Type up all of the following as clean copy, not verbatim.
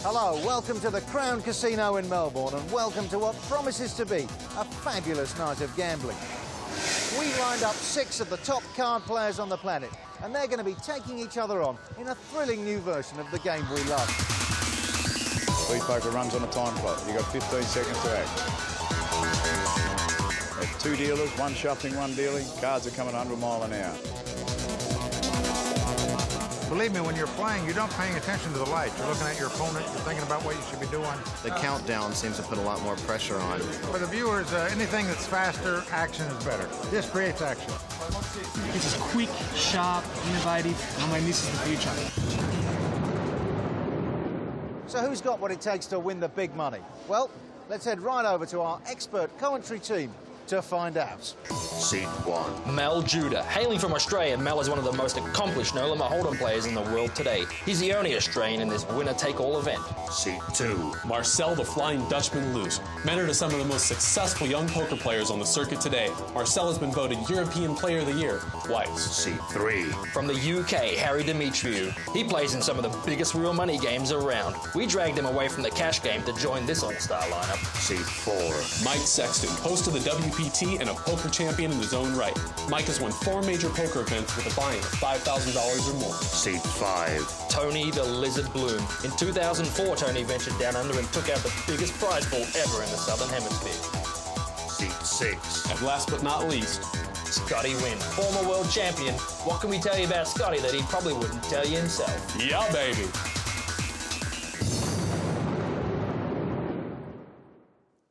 Hello, welcome to the Crown Casino in Melbourne and welcome to what promises to be a fabulous night of gambling. We lined up 6 of the top card players on the planet and they're going to be taking each other on in a thrilling new version of the game we love. Speed poker runs on a time clock. You've got 15 seconds to act. There's 2 dealers, 1 shuffling, 1 dealing. Cards are coming 100 miles an hour. Believe me, when you're playing, you're not paying attention to the lights. You're looking at your opponent, you're thinking about what you should be doing. The countdown seems to put a lot more pressure on. For the viewers, anything that's faster, action is better. This creates action. This is quick, sharp, innovative. I mean, this is the future. So who's got what it takes to win the big money? Well, let's head right over to our expert commentary team to find out. Seat 1. Mel Juddah. Hailing from Australia, Mel is one of the most accomplished no-limit hold'em players in the world today. He's the only Australian in this winner-take-all event. Seat 2. Marcel, the Flying Dutchman Luske. Mentor to some of the most successful young poker players on the circuit today. Marcel has been voted European Player of the Year twice. Seat 3. From the UK, Demitriou. He plays in some of the biggest real money games around. We dragged him away from the cash game to join this all-star lineup. Seat 4. Mike Sexton, host of the WPT and a poker champion in his own right. Mike has won 4 major poker events with a buy-in of $5,000 or more. Seat 5. Tony the Lizard Bloom. In 2004, Tony ventured down under and took out the biggest prize pool ever in the Southern Hemisphere. Seat 6. And last but not least, Scotty Nguyen, former world champion. What can we tell you about Scotty that he probably wouldn't tell you himself? yeah, baby.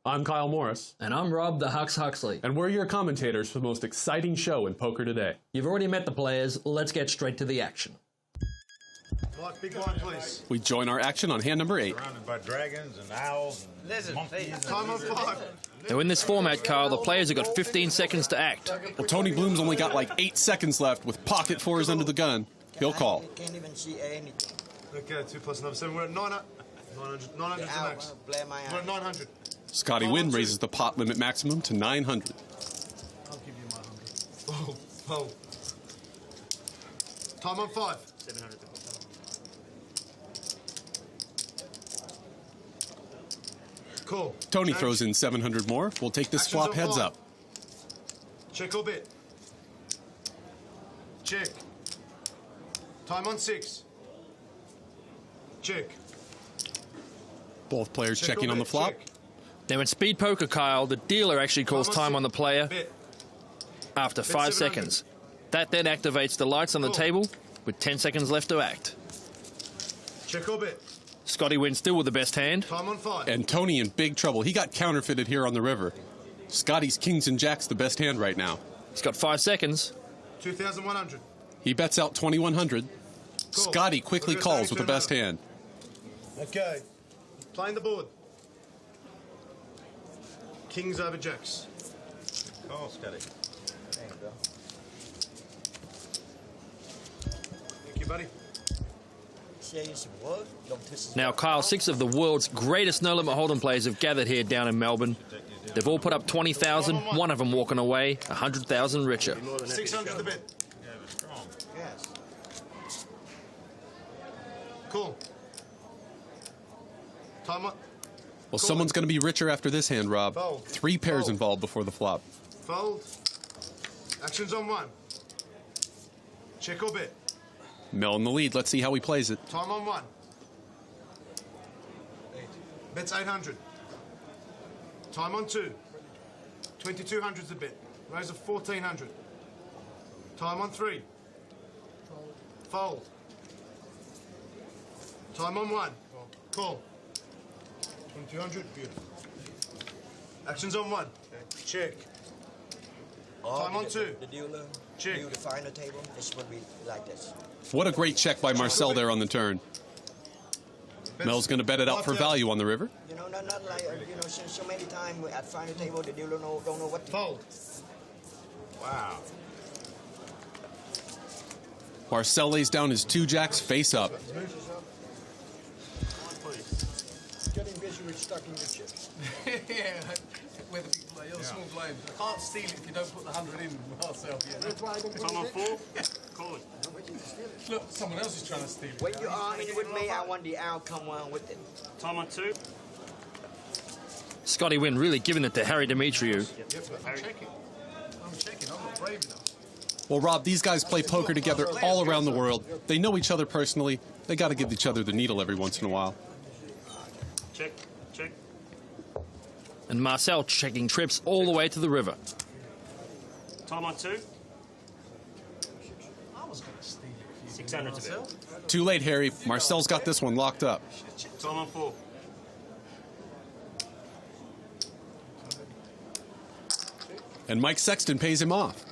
I'm Kyle Morris. And I'm Rob the Hux Huxley. And we're your commentators for the most exciting show in poker today. You've already met the players. Let's get straight to the action. Like big blind, please. We join our action on hand number 8. Surrounded by dragons and owls and monkeys. Time of 5. Now in this format, Kyle, the players have got 15 seconds to act. Well, Tony Bloom's only got like 8 seconds left with pocket 4s under the gun. He'll call. Can't even see anything. Okay, 2 plus another 7. We're at 900 to max. Blare my We're at 900. Scotty Nguyen raises the pot limit maximum to 900. I'll give you my 100. Oh. Time on 5. 700. Cool. Tony throws in 700 more. We'll take this flop heads up. Check or bet. Check. Time on 6. Check. Both players Check checking or on the bet. flop. Check. Now in speed poker, Kyle, the dealer actually calls time on the player Bet. after 5 700. seconds. That then activates the lights on the table with 10 seconds left to act. Check or bet. Scotty Nguyen still with the best hand. Time on 5. And Tony in big trouble. He got counterfeited here on the river. Scotty's kings and jacks the best hand right now. He's got 5 seconds. 2,100. He bets out 2,100. Cool. Scotty quickly Look at calls that, with the best turn hand. Okay. Playing the board. Kings over jacks. Oh, Scotty. There you go. Thank you, buddy. Now, Kyle, 6 of the world's greatest no-limit hold'em players have gathered here down in Melbourne. They've all put up 20,000, one of them walking away 100,000 richer. 600 the bet. Yeah, but strong. Yes. Cool. Time up. Well, someone's going to be richer after this hand, Rob. Fold. 3 pairs Fold. involved before the flop. Fold. Actions on 1. Check or bet. Mel in the lead. Let's see how he plays it. Time on 1. Bet's 800. Time on 2. 2,200's a bet. Raise of 1,400. Time on 3. Fold. Time on 1. Call. 2,200. Beautiful. Actions on 1. Check. Time on 2. The dealer. Check. The final table. This would be like this. What a great check by Marcel there on the turn. Mel's going to bet it out for value on the river. You know, not like, you know, so many times at final table, the dealer don't know what to Fold. Wow. Marcel lays down his 2 jacks face up. Getting visual you're stuck in your chips. Yeah, with a big play, you're small blade. I can't steal it if you don't put the 100 in, Marcel. Yeah. That's why I don't Time on put it 4. Call it. Look, someone else is trying to steal it. When you are in with me, I want the outcome one with it. Time on 2. Scotty Nguyen really giving it to Harry Demitriou. Yep, but I'm checking. I'm not brave enough. Well, Rob, these guys play poker together all around the world. They know each other personally. They got to give each other the needle every once in a while. Check. Check. And Marcel checking trips all the way to the river. Time on 2. I was going to steal it. 600 to bet. Too late, Harry. Marcel's got this one locked up. Time on 4. And Mike Sexton pays him off.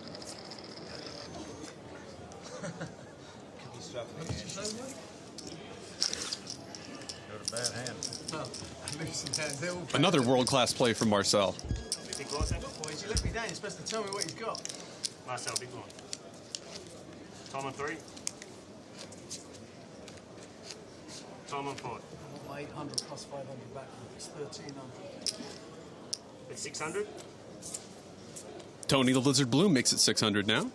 Bad hand. Another world-class play from Marcel. Big blind, sir. Boys, you let me down. You're supposed to tell me what he's got. Marcel, big blind. Time on 3. Time on 5. My 800 plus 500 back. It's 1,300. It's 600. Tony the Lizard Blue makes it 600 now.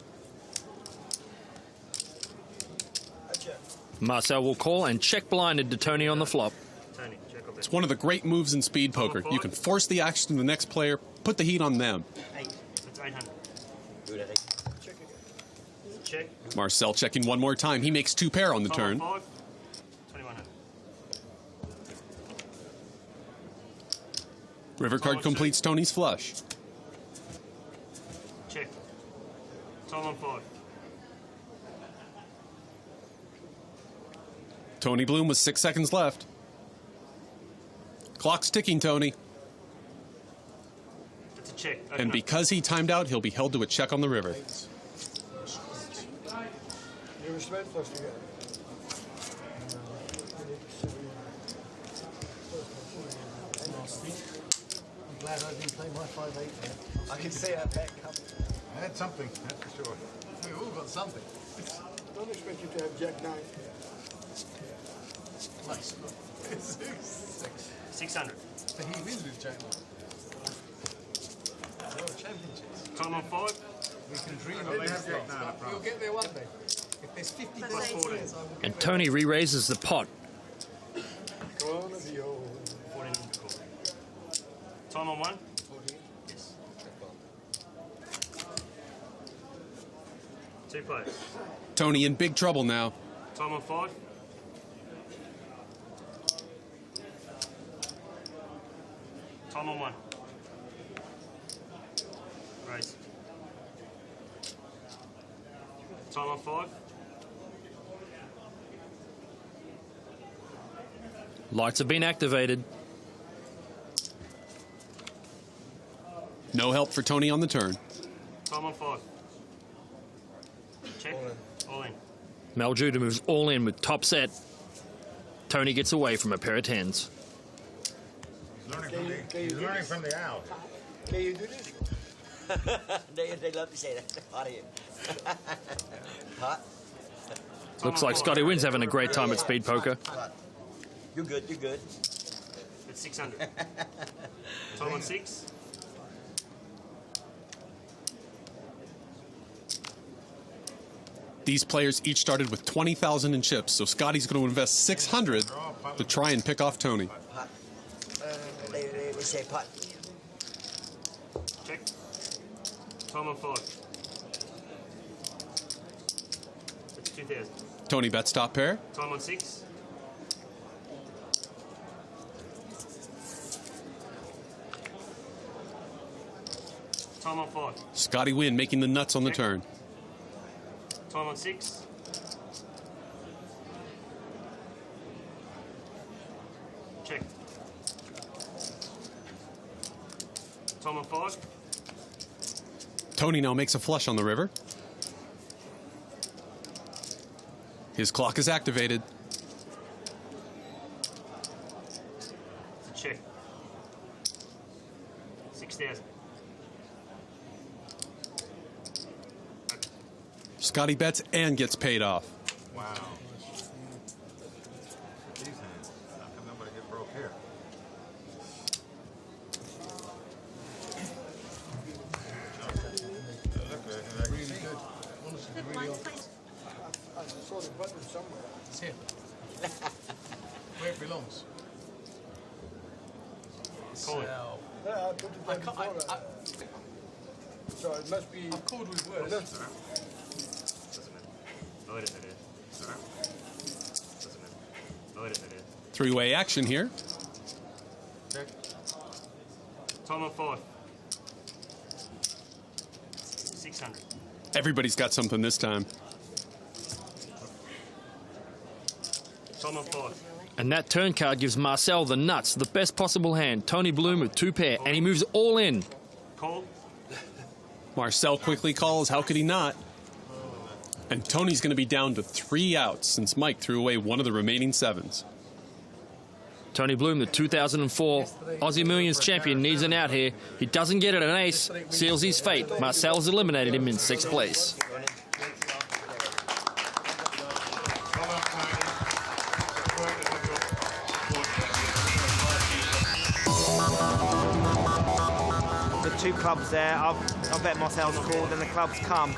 Marcel will call and check blinded to Tony on the flop. Tony, check or bet. It's one of the great moves in speed poker. You can force the action to the next player, put the heat on them. 8. It's 800. Check again. Check. Marcel checking one more time. He makes 2 pair on the turn. Time on 5. 2100. River card completes Tony's flush. Check. Time on 5. Tony Bloom with 6 seconds left. Clock's ticking, Tony. It's a check. And because he timed out, he'll be held to a check on the river. You respect first again. I'm glad I didn't play my 5-8 there. I can say that back up. I had something, that's for sure. We've all got something. Don't expect you to have Jack 9. Nice. 600. But he wins with Jack. World Championships. Time on 5. We can dream Well, of they have this. Jack 9, I We'll promise. get there one day. If there's 50 plus 14, I will And Tony re-raises the pot. One of you. 1400 call. Time on 1. Yes. 2 players. Tony in big trouble now. Time on 5. Time on 1. Raise. Time on 5. Lights have been activated. No help for Tony on the turn. Time on 5. Check. All in. Juddah moves all in with top set. Tony gets away from a pair of 10s. He's learning from the owl. Can you do this? They love to say that. Hot here. Hot. Looks like Scotty Nguyen's having a great time at speed poker. You're good, you're good. It's 600. Time on 6. These players each started with 20,000 in chips, so Scotty's going to invest 600 to try and pick off Tony. Hot. They say pot. Check. Time on 5. It's 2000. Tony bets top pair. Time on 6. Time on 5. Scotty Nguyen making the nuts on the turn. Time on 6. Check. Time on 5. Tony now makes a flush on the river. His clock is activated. It's a check. 6,000. Scotty bets and gets paid off. Wow. These hands. How come nobody get broke here? It's here. Where it belongs. Call it. Yeah, I put it there before. So it must be... I've called with words. Doesn't matter. Wait a minute. Doesn't matter. Wait a minute. Three-way action here. Check. Time on 5. 600. Everybody's got something this time. Time on 5. And that turn card gives Marcel the nuts, the best possible hand. Tony Bloom with 2 pair, and he moves all in. Call. Marcel quickly calls. How could he not? And Tony's going to be down to 3 outs since Mike threw away one of the remaining 7s. Tony Bloom, the 2004 Aussie Millions champion, needs an out here. He doesn't get it, an ace seals his fate. Marcel's eliminated him in 6th place. The 2 clubs there, I'll bet Marcel's called and the clubs come.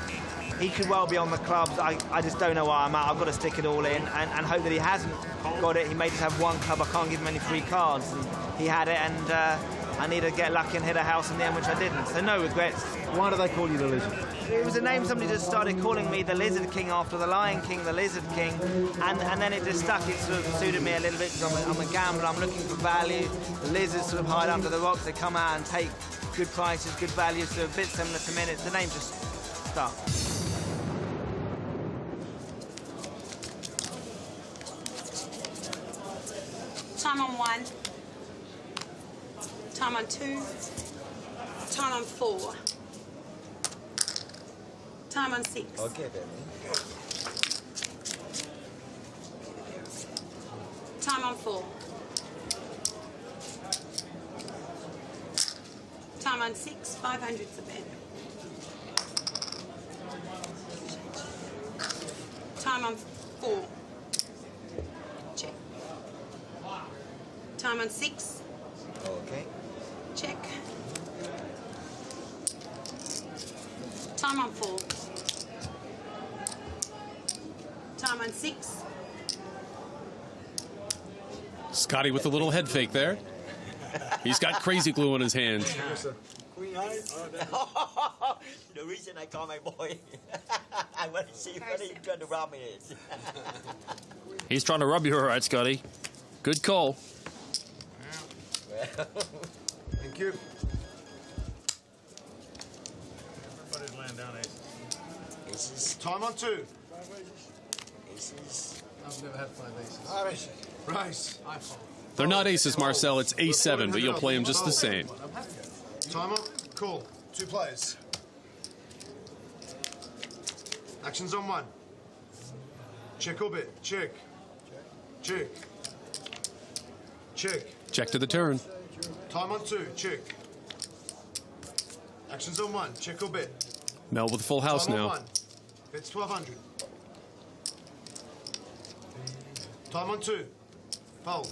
He could well be on the clubs. I just don't know where I'm at. I've got to stick it all in and hope that he hasn't got it. He may just have 1 club. I can't give him any free cards. And he had it, and I need to get lucky and hit a house in the end, which I didn't. So no regrets. Why do they call you the Lizard? It was a name somebody just started calling me the Lizard King after the Lion King, the Lizard King, and then it just stuck. It sort of suited me a little bit because I'm a gambler. I'm looking for value. The lizards sort of hide under the rocks. They come out and take good prices, good value, so a bit similar to minutes. The name just stuck. Time on 1. Time on 2. Time on 4. Time on 6. Okay, baby. Time on 4. Time on 6. 500's a bet. Time on 4. Check. Time on 6. Okay. Check. Time on 4. Time on 6. Scotty with a little head fake there. He's got crazy glue on his hands. Queen High? The reason I call my boy, I want to see what he's going to rob me is. He's trying to rub you all right, Scotty. Good call. Thank you. Everybody's laying down aces. Aces. Time on 2. Aces. I've never had 5 aces. Irish. Rice. I fold. They're not aces, Marcel. It's A7, but you'll play them just the same. I'm happy. Time up. Cool. 2 players. Actions on 1. Check or bit. Check. Check. Check. Check to the turn. Time on 2. Check. Actions on 1. Check or bit. Mel with a full house Time on now. 1. It's 1200. Time on 2. Fold.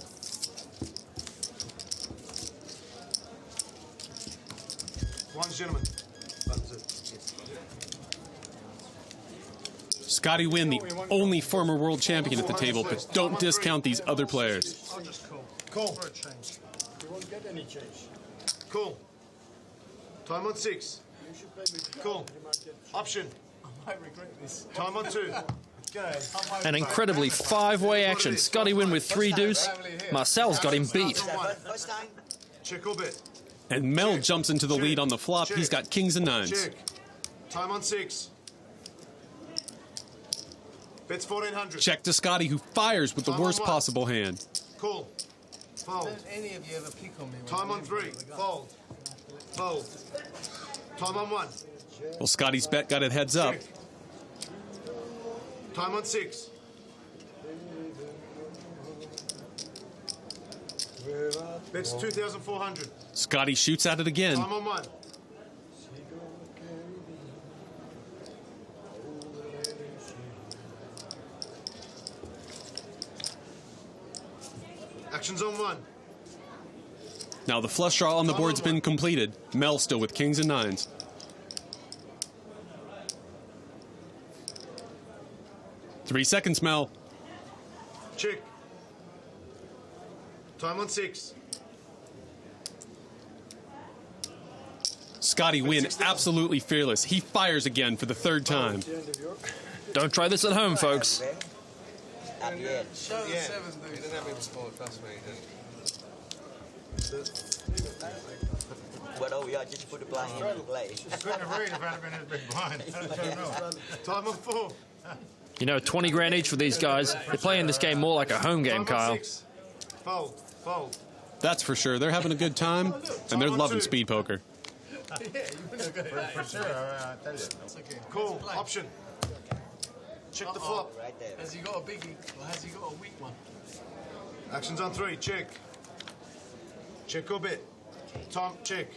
One's gentlemen. That's it. Scotty Nguyen, the only former world champion at the table, but don't discount these other players. I'll just call. Cool. For a change. You won't get any change. Cool. Time on 6. Cool. Option. I might regret this. Time on 2. Okay. An incredibly 5-way action. Scotty Nguyen with 3 deuce. Marcel's got him beat. First time. Check or bit. And Mel jumps into the lead on the flop. He's got kings and nines. Check. Time on 6. Bets 1400. Check to Scotty, who fires with the worst possible hand. Cool. Fold. Don't any of you ever pick on me? when Time I'm on in 3. front of the gun? Fold. Fold. Time on 1. Well, Scotty's bet got it heads up. Check. Time on 6. Bets 2,400. Scotty shoots at it again. Time on 1. Actions on 1. Now the flush draw on the board's been completed. Mel still with kings and nines. Three seconds, Mel. Check. Time on 6. Scotty Nguyen, absolutely fearless. He fires again for the third time. Don't try this at home, folks. At the end. Show the sevens, dude. You didn't have him score, trust me. What are we are just put the blind in the play. Couldn't have read if I'd have been as big blind. I don't know. Time on 4. You know, 20 grand each for these guys. They're playing this game more like a home game, Time on Kyle. 6. Fold. Fold. That's for sure. They're having a good time, and they're loving speed poker. For sure, I tell you. Cool. Option. Check the flop. Right there. Has he got a biggie or has he got a weak one? Actions on 3. Check. Check or bet. Time. Check.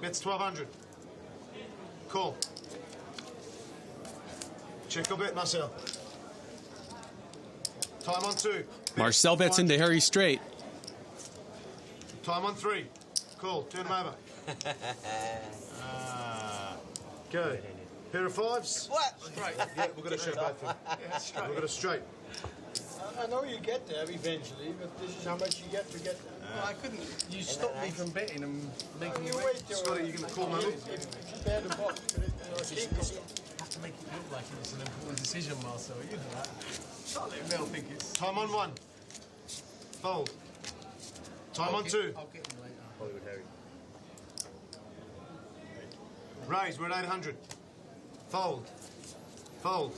Bet's 1200. Call. Check or bet, Marcel. Time on 2. Marcel bets into Harry straight. Time on 3. Call. Turn him over. Go. Pair of 5s. What? Yeah, we've got to show both of them. We've got a straight. I know you get there eventually, but this is how much you get to get there. Well, I couldn't. You stopped me from betting and making You you wait till Scotty, you going to call now? if you bear the box, have to make it look like it's an important decision, Marcel. You know that. Can't let Mel think it's. Time on 1. Fold. Time on 2. I'll get him later. Raise, we're at 800. Fold. Fold.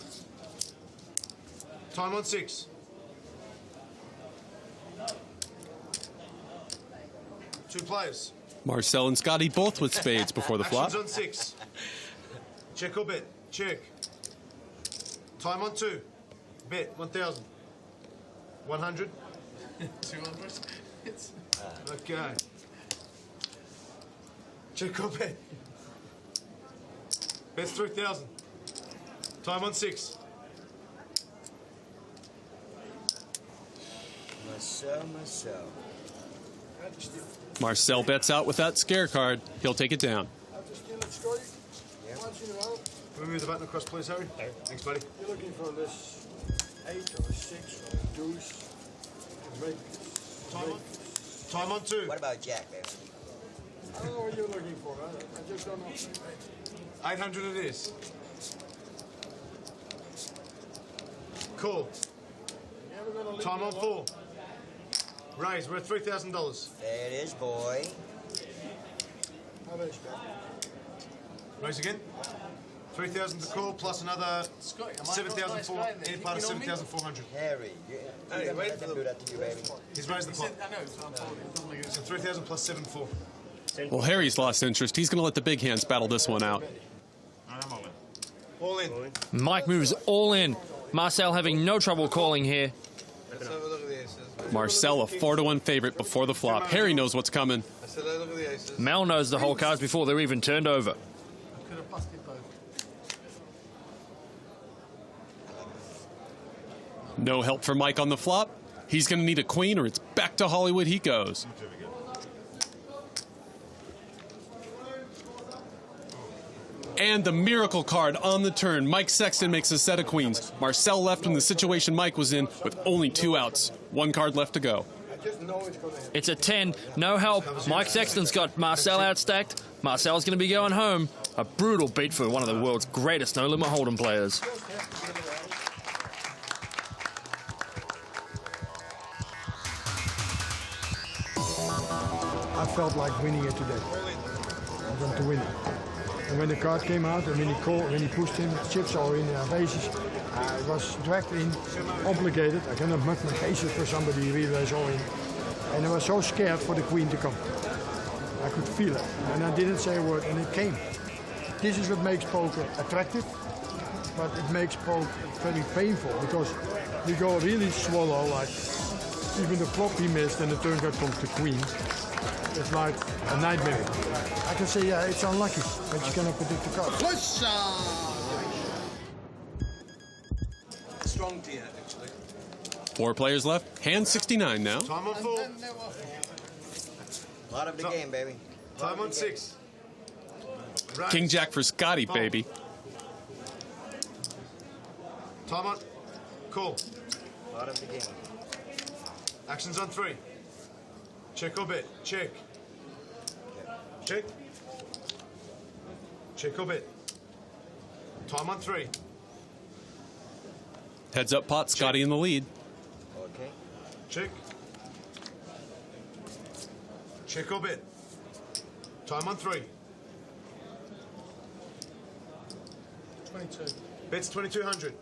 Time on 6. Two players. Marcel and Scotty both with spades before the flop. Actions on 6. Check or bet. Check. Time on 2. Bet 1,000. 100. 200. It's. Okay. Check or bet. Bet's 3,000. Time on 6. Marcel. Marcel bets out with that scare card. He'll take it down. Have to steal it, Scotty. Once in a while. Can we move the button across, please, Harry? Thanks, buddy. You're looking for this 8 or a 6 or a deuce. Time on 2. What about Jack, baby? I don't know what you're looking for. I just don't know. 800 it is. Call. Time on 4. Raise, we're at $3,000. There it is, boy. Raise again. 3,000 to call plus another 7,400. Any part of 7,400. Harry, you wait for do that to you, baby. He's raised the pot. I know, so I'm told it doesn't make So 3,000 plus 7,400. Well, Harry's lost interest. He's going to let the big hands battle this one out. I'm all in. All in. Mike moves all in. Marcel having no trouble calling here. Let's have a look at the aces. Marcel a 4-1 favorite before the flop. Harry knows what's coming. I said, look at the aces. Mel knows the whole cards before they're even turned over. I could have busted both. No help for Mike on the flop. He's going to need a queen or it's back to Hollywood he goes. And the miracle card on the turn. Mike Sexton makes a set of queens. Marcel left in the situation Mike was in with only 2 outs. 1 card left to go. It's a 10. No help. Mike Sexton's got Marcel outstacked. Marcel's going to be going home. A brutal beat for one of the world's greatest no-limit hold'em players. I felt like winning it today. I'm going to win it. And when the card came out and when he pushed him, chips all in, aces, I was dragged in, complicated. I cannot make my aces for somebody who really was all in. And I was so scared for the queen to come. I could feel it. And I didn't say a word, and it came. This is what makes poker attractive, but it makes poker very painful because you go really swallow, like even the flop he missed and the turn card comes to queen. It's like a nightmare. I can say, yeah, it's unlucky, but you cannot predict the card. Strong tier, actually. 4 players left. Hand 69 now. Time on 4. Lot of the game, baby. Time on 6. King Jack for Scotty, baby. Time on. Call. Part of the game. Actions on 3. Check or bit. Check. Check. Check or bit. Time on 3. Heads up pot, Scotty in the lead. Okay. Check. Check or bit. Time on 3. 22. Bets 2200.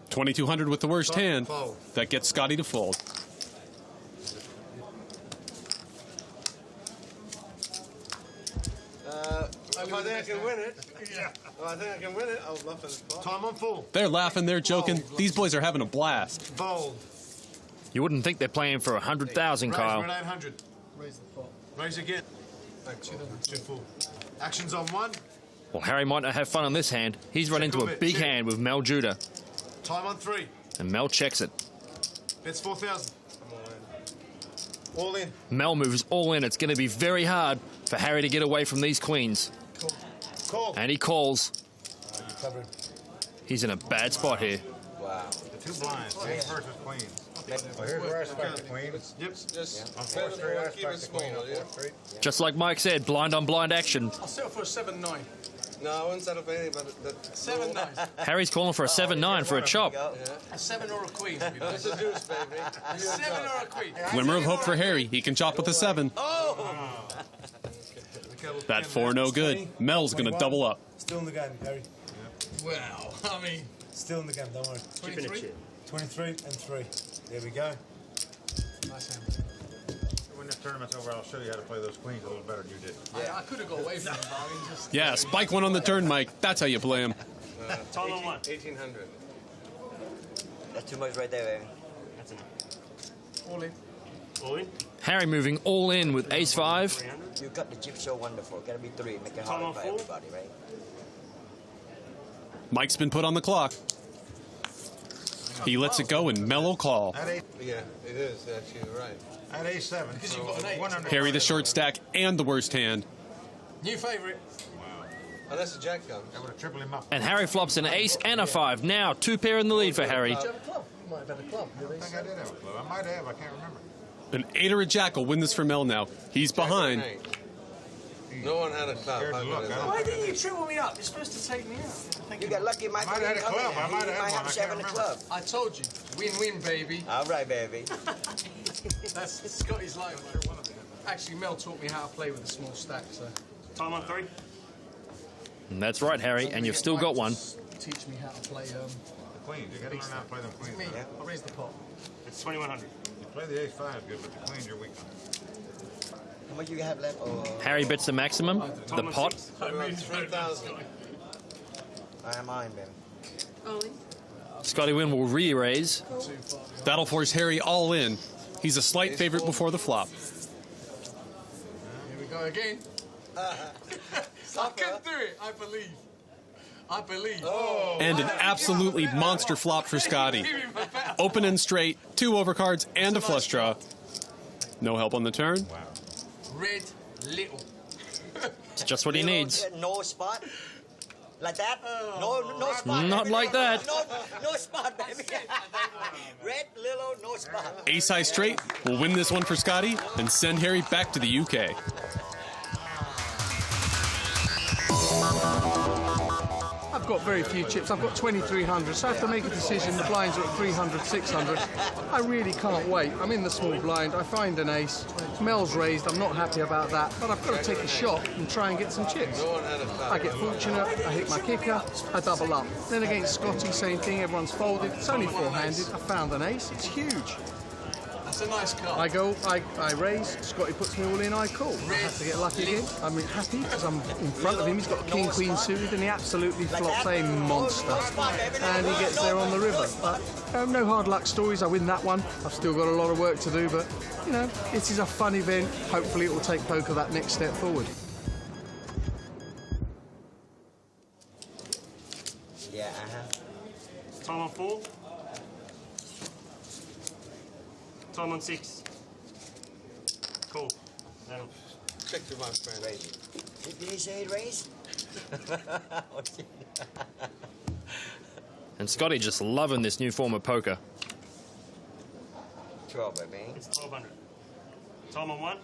2200 with the worst Stop, hand. fold. That gets Scotty to fold. If I think I can win it, yeah. If I think I can win it, I'll bluff in the spot. Time on 4. They're laughing, they're joking. These boys are having a blast. Fold. You wouldn't think they're playing for 100,000, Kyle. Raise 800. Raise the pot. Raise again. Too full. Actions on 1. Well, Harry might not have fun on this hand. He's run into a big hand with Mel Juddah. Time on 3. And Mel checks it. Bets 4,000. All in. Mel moves all in. It's going to be very hard for Harry to get away from these queens. Call. And he calls. Cover him. He's in a bad spot here. Wow. The 2 blinds, ace versus queens. Well, here's where I spike the queens. Yep. On 4-3, I spike the queen on 4-3. Just like Mike said, blind on blind action. I'll settle for a 7-9. No, I wouldn't settle for anything but 7-9. Harry's calling for a 7-9 for a chop. A 7 or a queen. It's a deuce, baby. A 7 or a queen. Glimmer of hope for Harry. He can chop with a 7. Oh! That 4 no good. Mel's going to double up. Still in the game, Harry. Well, I mean... Still in the game, don't worry. 23? 23 and 3. There we go. Nice hand. When this tournament's over, I'll show you how to play those queens a little better than you did. I could have got away from him, but I mean, just... Yeah, spike one on the turn, Mike. That's how you play him. Time on 1. 1800. That's too much right there, baby. That's enough. All in. All in. Harry moving all in with ace-5. You got the chip so wonderful. Gotta be 3. Make it Time on hard for 4. everybody, right? Mike's been put on the clock. He lets it go and Mel will call. Yeah, it is, actually, you're right. At A7. Because you've got an 8. 100. Harry the short stack and the worst hand. New favourite. Unless the jack comes. That would have tripled him up. And Harry flops an ace and a 5. Now 2 pair in the lead for Harry. Did you have a club? You might have had a club. I think I did have a clue. I might have. I can't remember. An 8 or a jack will win this for Mel now. He's behind. No one had a club. Why didn't you triple me up? You're supposed to take me out. You got lucky, Mike. Might have had a club. I might have might had have one. 7 a club. I told you. Win-win, baby. All right, baby. That's Scotty's life. Actually, Mel taught me how to play with a small stack, so... Time on 3. And that's right, Harry, and you've still got one. Teach me how to play, The queens. You got to learn how to play them queens. me. I'll raise the pot. It's 2100. You play the ace-5 good, but the queens you're weak on. How much you have left? Harry bets the maximum, the pot. 3,000. I am mine, baby. All in. Scotty Nguyen will re-raise. That'll force Harry all in. He's a slight favorite before the flop. Here we go again. I can do it. I believe. I believe. And an absolutely monster flop for Scotty. Open and straight, 2 overcards, and a flush draw. No help on the turn. Red little. It's just what he needs. No spot? Like that? No spot. Not baby. like that. No spot, baby. Red, little, no spot. Ace high straight will win this one for Scotty and send Harry back to the UK. I've got very few chips. I've got 2,300, so I have to make a decision. The blinds are at 300, 600. I really can't wait. I'm in the small blind. I find an ace. Mel's raised. I'm not happy about that, but I've got to take a shot and try and get some chips. I get fortunate. I hit my kicker. I double up. Then against Scotty, same thing. Everyone's folded. It's only 4-handed. I found an ace. It's huge. That's a nice card. I go, I raise, Scotty puts me all in, I call. I have to get lucky again. I'm happy because I'm in front of him. He's got king, queen suited, and he absolutely flops a monster. And he gets there on the river. But no hard luck stories. I win that one. I've still got a lot of work to do, but, you know, this is a fun event. Hopefully it will take poker that next step forward. Yeah, Time on 4. Time on 6. Cool. Check your my friend. Did he say raise? And Scotty just loving this new form of poker. 12, baby. It's 1200. Time on 1.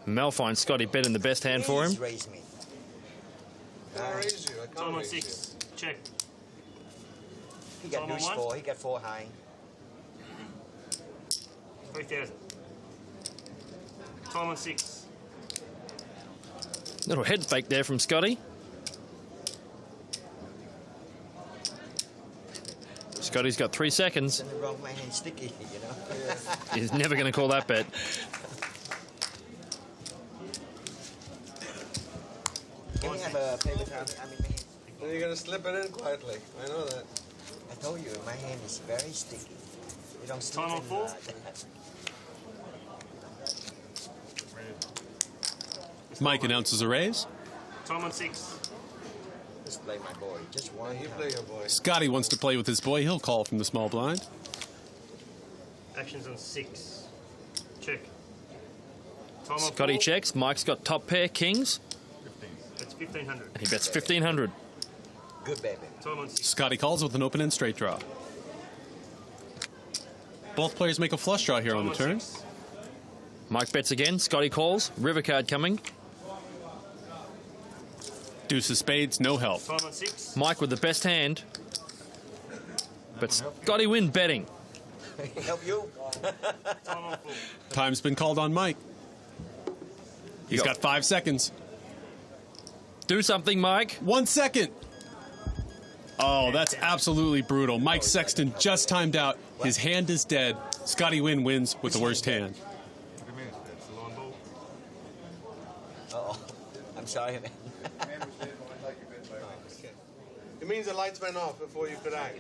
Mel finds Scotty betting the best hand for him. Please raise me. I raise you. I can't Time on raise 6. Check. He got Time on loose 1. 4. He got 4 high. 3000. Time on 6. Little head fake there from Scotty. Scotty's got 3 seconds. Something wrong with my hand, sticky, you know. He's never going to call that bet. Can we have a paper towel? I mean, my hand. Then you're gonna slip it in quietly. I know that. I told you, my hand is very sticky. You don't slip Time on in, 4. Mike announces a raise. Time on 6. Just play my boy. Just one. You play your boy. Scotty wants to play with his boy. He'll call from the small blind. Actions on 6. Check. Time on Scotty 4. checks. Mike's got top pair kings. It's 1500. And he bets 1500. Good baby. Time on 6. Scotty calls with an open and straight draw. Both players make a flush draw here on the turn. Mike bets again. Scotty calls. River card coming. Deuce of spades, no help. Time on 6. Mike with the best hand. But Scotty Nguyen betting. Help you? Time on 4. Time's been called on Mike. He's got 5 seconds. Do something, Mike. 1 second. Oh, that's absolutely brutal. Mike Sexton just timed out. His hand is dead. Scotty Nguyen wins with the worst hand. It's a line ball. Uh-oh. I'm sorry, man. It means the lights went off before you could act.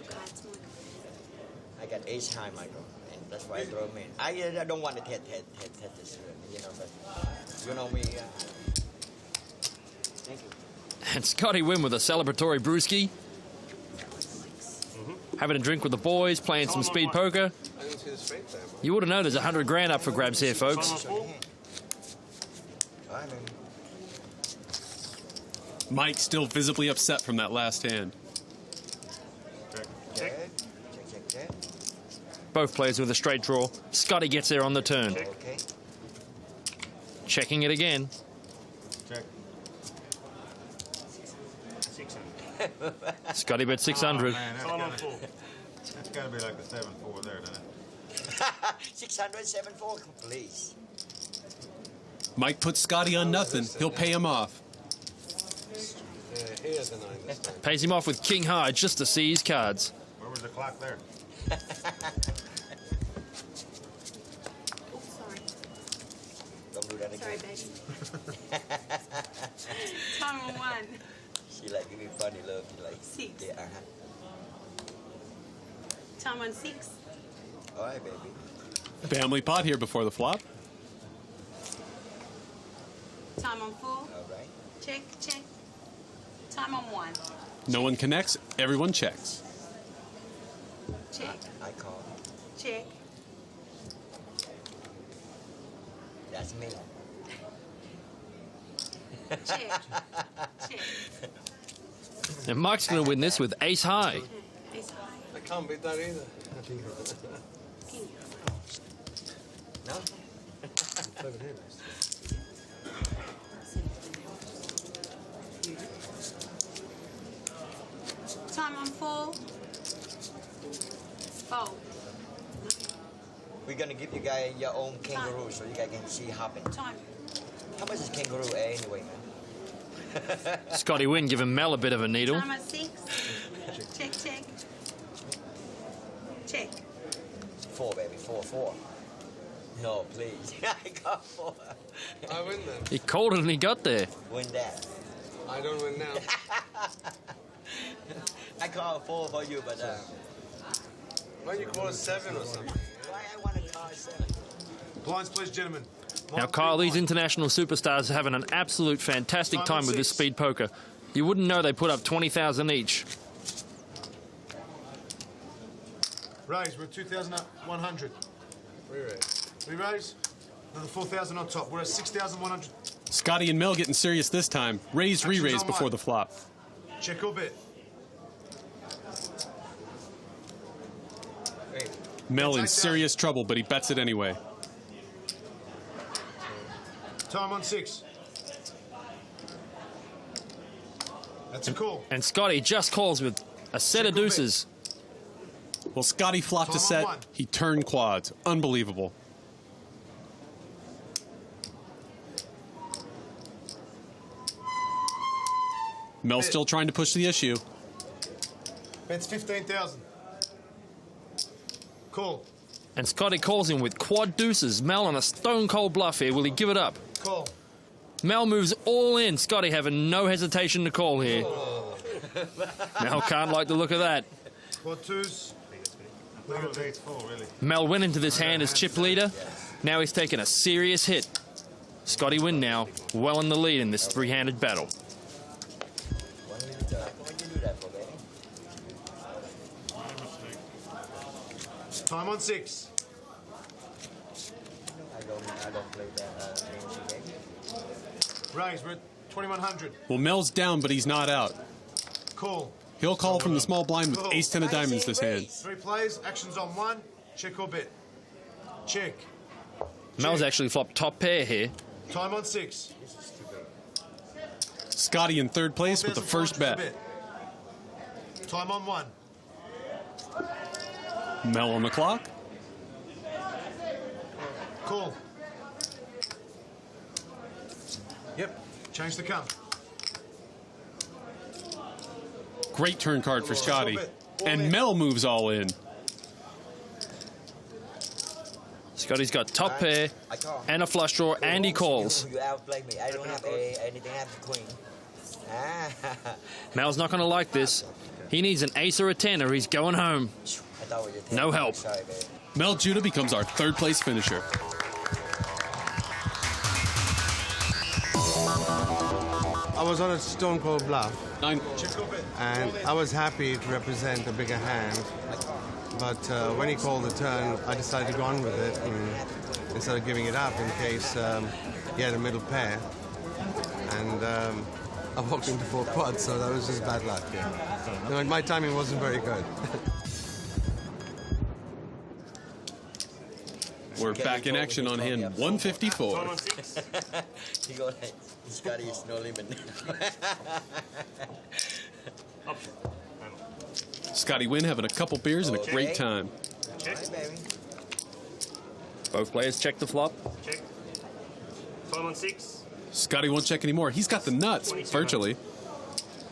I got ace high, Michael, and that's why I throw him in. I don't want to hit this, you know, but you know me. Thank you. And Scotty Nguyen with a celebratory brewski. Having a drink with the boys, playing some speed poker. I didn't see the straight there. You ought to know there's 100 grand up for grabs here, folks. Mike still visibly upset from that last hand. Check. Check. Both players with a straight draw. Scotty gets there on the turn. Okay. Checking it again. Check. 600. Scotty bet 600. Time on 4. That's got to be like the 7-4 there, doesn't it? 600, 7-4, please. Mike puts Scotty on nothing. He'll pay him off. Here's the 9 this time. Pays him off with king high just to see his cards. Where was the clock there? Sorry. Don't do that again. Sorry, baby. Time on 1. She like give me funny look. She like 6. Yeah. Time on 6. All right, baby. Family pot here before the flop. Time on 4. All right. Check. Time on 1. No one connects. Everyone checks. Check. I call. Check. That's me. Check. And Mike's going to win this with ace high. Ace high. I can't beat that either. King. No? Time on 4. Fold. We're gonna give you guys your own kangaroo so you guys can see hopping. Time. How much is kangaroo anyway, man? Scotty Nguyen giving Mel a bit of a needle. Time on 6. Check. Check. 4, baby. 4. No, please. I got 4. I win then. He called it and he got there. Win that. I don't win now. I call 4 for you, but Why don't you call it 7 or something? why I want to call 7? Blinds, please, gentlemen. Now, Kyle, these international superstars are having an absolute fantastic time with this speed poker. You wouldn't know they put up 20,000 each. Raise, we're at 2,100. We raise. Another 4,000 on top. We're at 6,100. Scotty and Mel getting serious this time. Raise, re-raise before the flop. Check or bet. Hey, Mel in serious trouble, but he bets it anyway. Time on 6. That's a call. And Scotty just calls with a set of deuces. Well, Scotty flopped a set. He turned quads. Unbelievable. Mel's still trying to push the issue. Bet's 15,000. Call. And Scotty calls him with quad deuces. Mel on a stone-cold bluff here. Will he give it up? Call. Mel moves all in. Scotty having no hesitation to call here. Mel can't like the look of that. Quad 2s. Mel went into this hand as chip leader. Now he's taken a serious hit. Scotty Nguyen now well in the lead in this three-handed battle. Time on 6. I don't play that game. Raise, we're at 2,100. Well, Mel's down, but he's not out. Call. He'll call from the small blind with ace-10 of diamonds this hand. 3 plays, actions on 1. Check or bet. Check. Mel's actually flopped top pair here. Time on 6. Scotty in third place with the first bet. Time on 1. Mel on the clock. Call. Yep. Change the count. Great turn card for Scotty. And Mel moves all in. Scotty's got top pair and a flush draw, and he calls. You outplay me. I don't have anything. I have the queen. Mel's not going to like this. He needs an ace or a 10 or he's going home. No help. Mel Juddah becomes our third place finisher. I was on a stone cold bluff. 9. And I was happy to represent a bigger hand. But when he called the turn, I decided to go on with it instead of giving it up in case he had a middle pair. And I walked into 4 quads, so that was just bad luck. Yeah. No, my timing wasn't very good. We're back in action on hand 154. You go like, Scotty is no limit. Scotty Nguyen having a couple beers and a great time. Check, baby. Both players check the flop. Check. Time on 6. Scotty won't check anymore. He's got the nuts, virtually.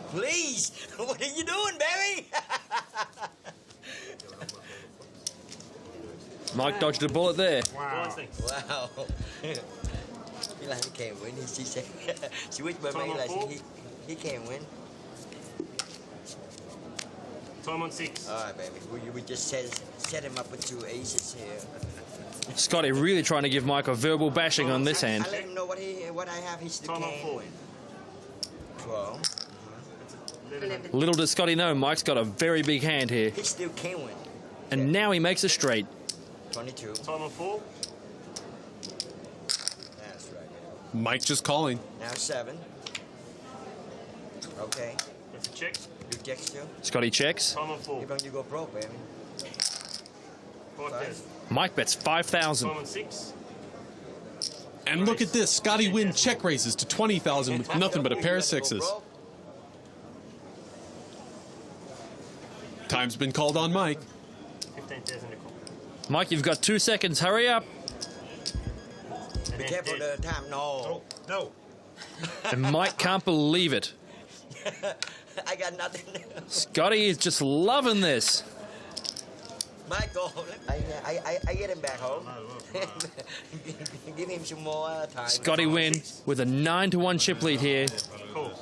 Please, what are you doing, baby? Mike dodged a bullet there. Wow. He like he can't win. She said, she whispered me like he can't win. Time on 6. All right, baby. We just set him up with 2 aces here. Scotty really trying to give Mike a verbal bashing on this hand. I let him know what I have. He still can't win. 12. Little does Scotty know, Mike's got a very big hand here. He still can't win. And now he makes a straight. 22. Time on 4. That's right. Mike just calling. Now 7. Okay. That's a check. You check still? Scotty checks. Time on 4. You're going to go broke, baby. 5,000. Mike bets 5,000. Time on 6. And look at this. Scotty Nguyen check raises to 20,000 with nothing but a pair of 6s. Time's been called on Mike. 15,000 to call. Mike, you've got 2 seconds. Hurry up. Be careful the time. No. No. And Mike can't believe it. I got nothing. Scotty is just loving this. Michael, I get him back home. Give him some more time. Scotty Nguyen with a 9-1 chip lead here.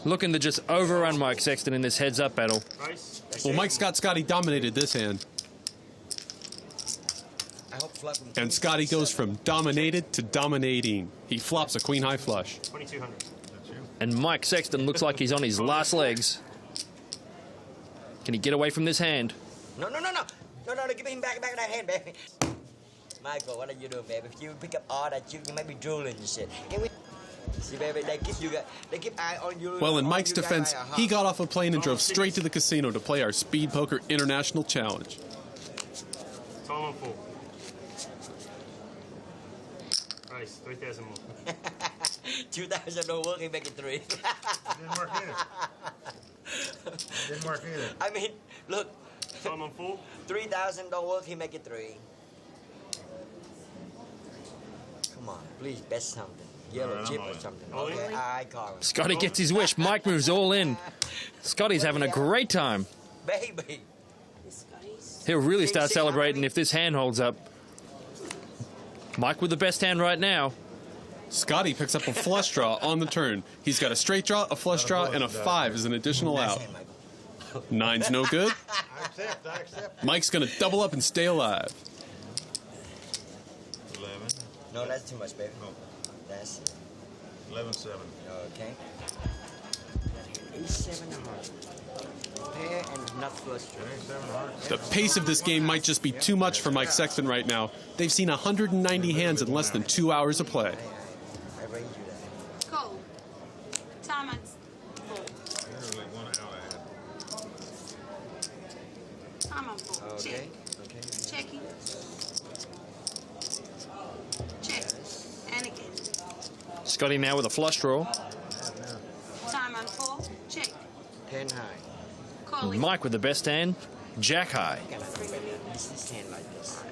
Looking to just overrun Mike Sexton in this heads-up battle. Well, Mike's got Scotty dominated this hand. And Scotty goes from dominated to dominating. He flops a queen-high flush. 2,200. And Mike Sexton looks like he's on his last legs. Can he get away from this hand? No, give him back that hand, baby. Michael, what are you doing, baby? If you pick up all that, you might be drooling and shit. See, baby, they keep eye on you. Well, in Mike's defense, he got off a plane and drove straight to the casino to play our Speed Poker International Challenge. Time Time on 4. Race, 3,000 more. 2,000 don't work, he make it 3. Didn't work either. Didn't work either. I mean, look. Time on 4. 3,000 don't work, he make it 3. Come on, please bet something. Yellow Alright, chip I'm or all something. All in? Okay, I call him. Scotty gets his wish. Mike moves all in. Scotty's having a great time. Baby. He'll really start celebrating if this hand holds up. Mike with the best hand right now. Scotty picks up a flush draw on the turn. He's got a straight draw, a flush draw, and a 5 as an additional out. 9's no good. I accept. Mike's going to double up and stay alive. 11. No, that's too much, baby. No. That's 11-7. okay. Ace 7 of hearts. Pair and nut flush draw. The pace of this game might just be too much for Mike Sexton right now. They've seen 190 hands in less than 2 hours of play. I raise you that. Call. Time on 4. Literally 1 out ahead. Time on 4. Okay. Check. Checking. Check. And again. Scotty now with a flush draw. Time on 4. Check. 10 high. Calling. Mike with the best hand. Jack high. This is hand like this.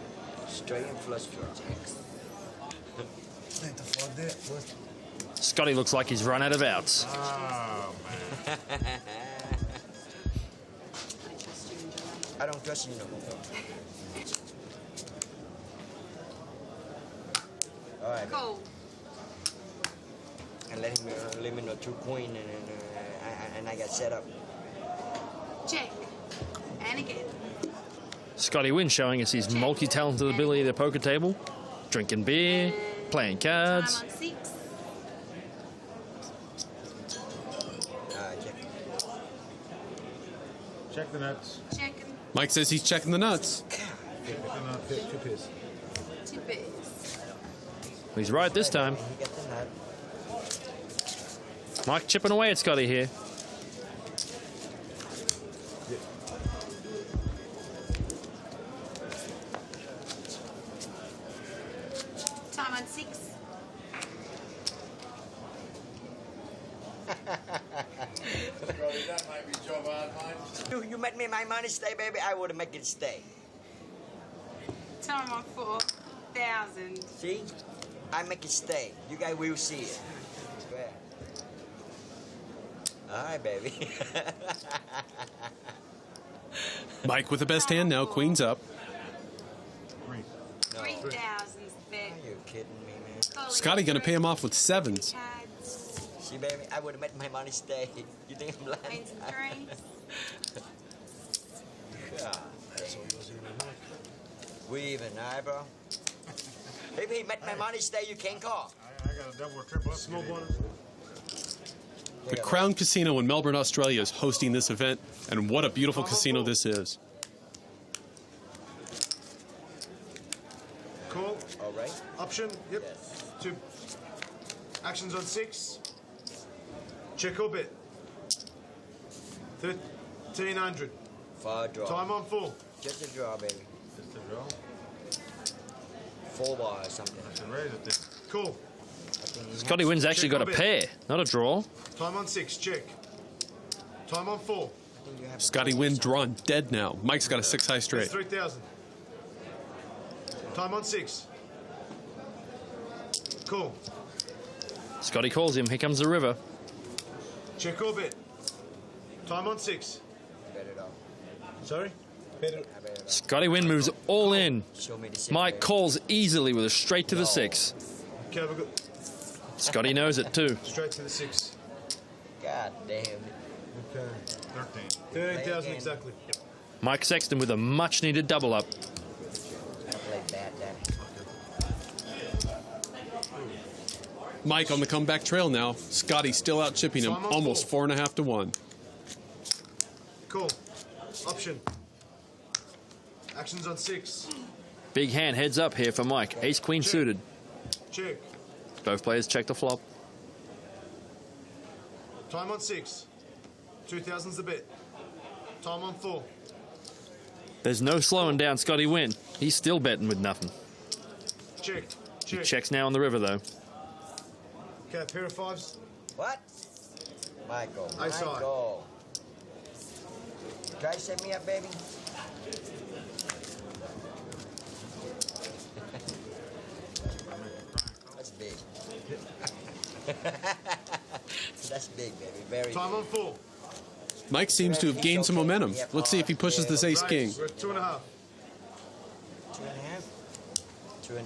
Straight and flush draw. Scotty looks like he's run out of outs. Oh, man. I don't trust you no more. All right. Call. And let him eliminate 2 queen and I got set up. Check. And again. Scotty Nguyen showing us his multi-talented ability at the poker table. Drinking beer, playing cards. Time on 6. Check. Check the nuts. Checking. Mike says he's checking the nuts. Pick the nut. Pick 2 piss. 2 pairs. He's right this time. He got the nut. Mike chipping away at Scotty here. Time on 6. You met me my money stay, baby. I would have make it stay. Time on 4,000. See? I make it stay. You guys will see it. Swear. All right, baby. Mike with the best hand now. Queen's up. 3,000 back. Are you kidding me, man? Scotty going to pay him off with 7s. See, baby, I would have made my money stay. You think I'm lying? Queens and 3s. God. We even, all bro? If he met my money stay, you can't call. I got a double or triple up. Small bonus. The Crown Casino in Melbourne, Australia is hosting this event, and what a beautiful casino this is. Call. All right. Option. Yep. Yes. 2. Actions on 6. Check or bet. 1,300. 4 draw. Time on 4. Just a draw, baby. Just a draw. 4 bar or something. I can raise it then. Call. Scotty Nguyen's actually got a pair, not a draw. Time on 6. Check. Time on 4. Scotty Nguyen drawn dead now. Mike's got a 6-high That's straight. 3,000. Time on 6. Call. Scotty calls him. Here comes the river. Check or bet. Time on 6. Bet it off. Sorry? Bet it. I bet it off. Scotty Nguyen moves all in. Show me the 6. Mike baby. calls easily with a straight to the 6. Okay, we've got Scotty knows it too. straight to the 6. God damn. Okay. 13. 13,000 exactly. Mike Sexton with a much-needed double up. I play bad, daddy. Mike on the comeback trail now. Scotty still out chipping him, almost 4.5 to 1. Call. Option. Actions on 6. Big hand heads up here for Mike. Ace-queen suited. Check. Both players check the flop. Time on 6. 2,000's the bet. Time on 4. There's no slowing down Scotty Nguyen. He's still betting with nothing. Check. He checks now on the river, though. Okay, pair of fives. What? Michael, Ace high. Michael. Try to set me up, baby. That's big. That's big, baby. Very Time on 4. Mike seems to have gained some momentum. Let's see if he pushes this ace-king. We're at 2.5. 2.5. 2.5.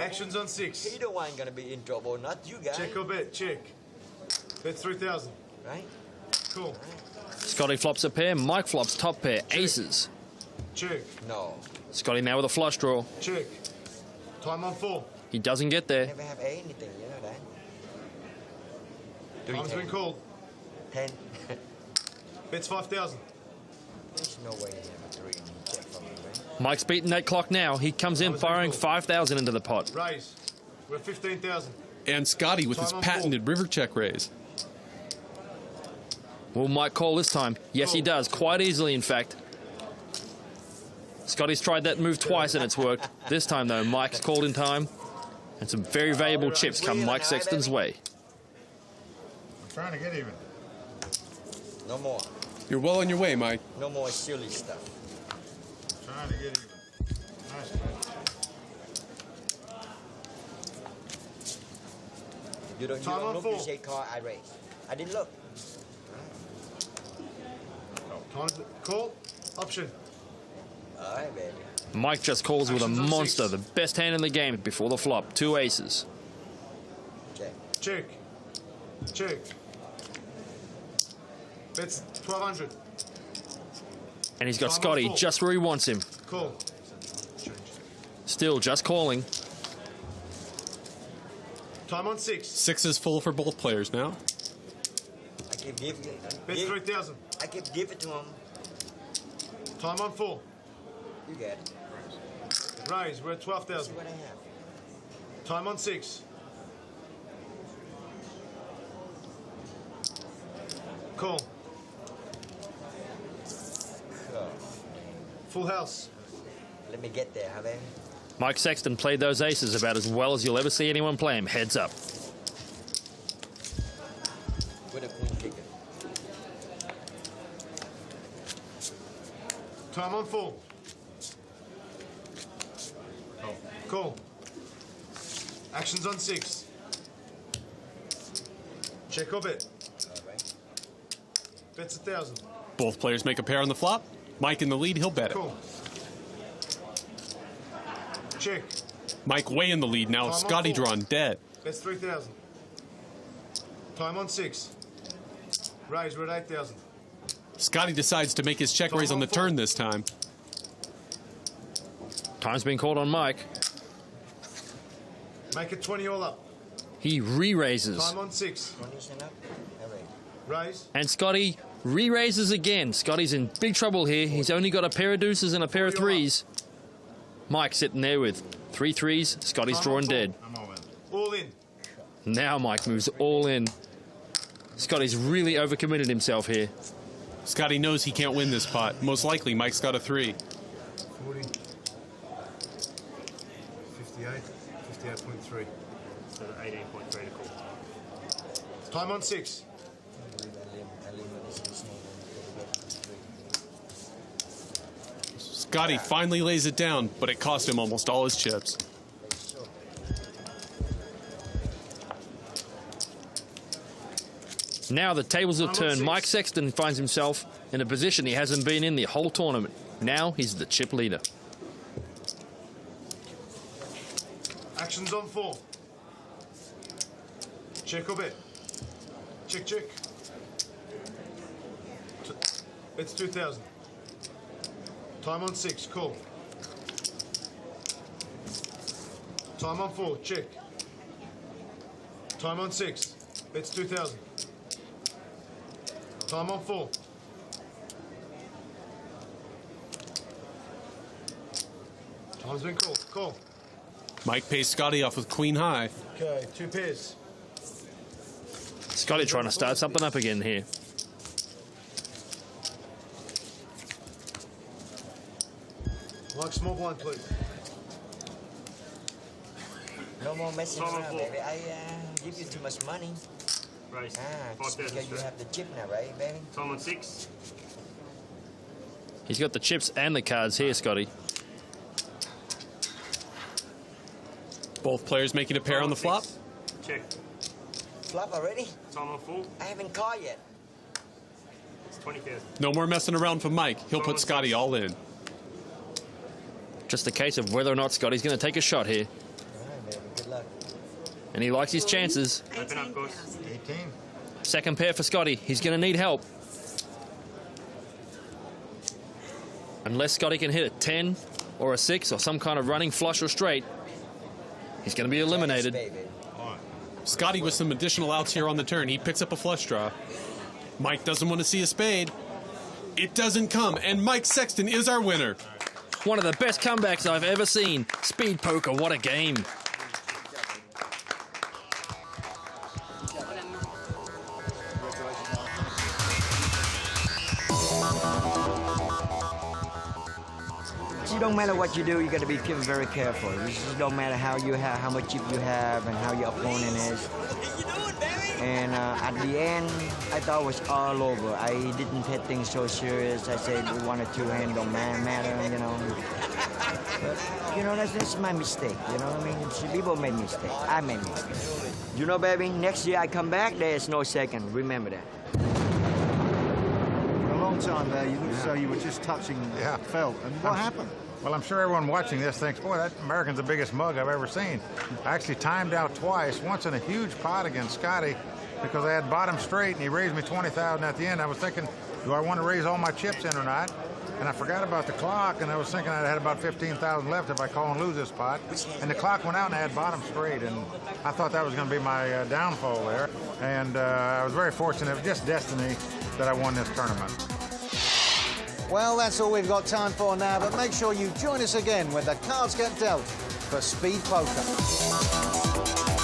Actions on 6. He the one gonna be in trouble, not you guys. Check or bet? Check. Bet 3,000. Right? Cool. Scotty flops a pair, Mike flops top pair, aces. Check. No. Scotty now with a flush draw. Check. Time on 4. He doesn't get there. Never have anything, you know that? Time's been called. 10. Bet's 5,000. There's no way you have a 3 and you check for me, right? Mike's beating that clock now. He comes in firing 5,000 into the pot. Raise. We're at 15,000. And Scotty with his Time on patented river check raise. Will Mike call this time? Yes, he does. Quite easily, in fact. Scotty's tried that move twice and it's worked. This time, though, Mike's called in time. And some very valuable chips come Mike Sexton's way. I'm trying to get even. No more. You're well on your way, Mike. No more silly stuff. I'm trying to get even. Nice, man. You don't Time on look, 4. you say call, I raise. I didn't look. Time to call. Option. All right, baby. Mike just calls with a Actions on monster, 6. the best hand in the game before the flop. 2 aces. Check. Check. Check. Bet's 1,200. And he's got Time on Scotty 4. just where he wants him. Call. Still just calling. Time on 6. 6 is full for both players now. I keep giving it. Bet's 3,000. I keep giving it to him. Time on 4. You get it. Raise. We're at See 12,000. what I have. Time on 6. Call. Oh, Full house. let me get there, huh, baby? Mike Sexton played those aces about as well as you'll ever see anyone play him. Heads up. With a queen kicker. Time on 4. Call. Actions on 6. Check or bet? All right. Bet's 1,000. Both players make a pair on the flop. Mike in the lead, he'll bet it. Cool. Check. Mike way in the lead now. Time on Scotty 4. drawn dead. Bet's 3,000. Time on 6. Raise. We're at 8,000. Scotty decides to make his check raise on the turn this time. Time's been called on Mike. Make it 20 all up. He re-raises. Time on 6. 20 and up. All right. Raise. And Scotty re-raises again. Scotty's in big trouble here. He's only got a pair of deuces and a pair of threes. Mike sitting there with 3 threes. Scotty's Time on drawing 4. dead. I'm all in. All in. Now Mike moves all in. Scotty's really overcommitted himself here. Scotty knows he can't win this pot. Most likely, Mike's got a 3. 40. 58. 58.3. So 18.3 to call. Time on 6. Scotty finally lays it down, but it cost him almost all his chips. Now the tables have Time on turned. 6. Mike Sexton finds himself in a position he hasn't been in the whole tournament. Now he's the chip leader. Actions on 4. Check or bet? Check, check. It's 2,000. Time on 6. Call. Time on 4. Check. Time on 6. It's 2,000. Time on 4. Time's been called. Call. Mike pays Scotty off with queen high. Okay, 2 pairs. Scotty trying to start something up again here. Mike, small blind, please. No more messing Time on around, 4. baby. I give you too much money. Race. Just 5,000 because you straight. have the chip now, right, baby? Time on 6. He's got the chips and the cards here, Scotty. Both players making a pair on the flop. Check. Flop already? Time on 4. I haven't called yet. It's 20,000. No more messing around for Mike. He'll put Scotty all in. Just a case of whether or not Scotty's going to take a shot here. All right, baby. Good luck. And he likes his chances. Open up, boss. 18. Second pair for Scotty. He's going to need help. Unless Scotty can hit a 10 or a 6 or some kind of running flush or straight, he's going to be eliminated. Yes, baby. Scotty with some additional outs here on the turn. He picks up a flush draw. Mike doesn't want to see a spade. It doesn't come, and Mike Sexton is our winner. One of the best comebacks I've ever seen. Speed poker, what a game. It don't matter what you do, you got to be very careful. It just don't matter how you have, how much chip you have, and how your opponent is. And at the end, I thought it was all over. I didn't take things so serious. I said 1 or 2 hands don't matter, you know. But, you know, that's my mistake, you know what I mean? See, people make mistakes. I made mistakes. You know, baby, next year I come back, there's no second. Remember that. For a long time there, you looked as though you were just touching felt. And what happened? Well, I'm sure everyone watching this thinks, boy, that American's the biggest mug I've ever seen. I actually timed out twice, once in a huge pot against Scotty, because I had bottom straight, and he raised me 20,000 at the end. I was thinking, do I want to raise all my chips in or not? And I forgot about the clock, and I was thinking I had about 15,000 left if I call and lose this pot. And the clock went out, and I had bottom straight, and I thought that was going to be my downfall there. And I was very fortunate. It was just destiny that I won this tournament. Well, that's all we've got time for now, but make sure you join us again when the cards get dealt for Speed Poker.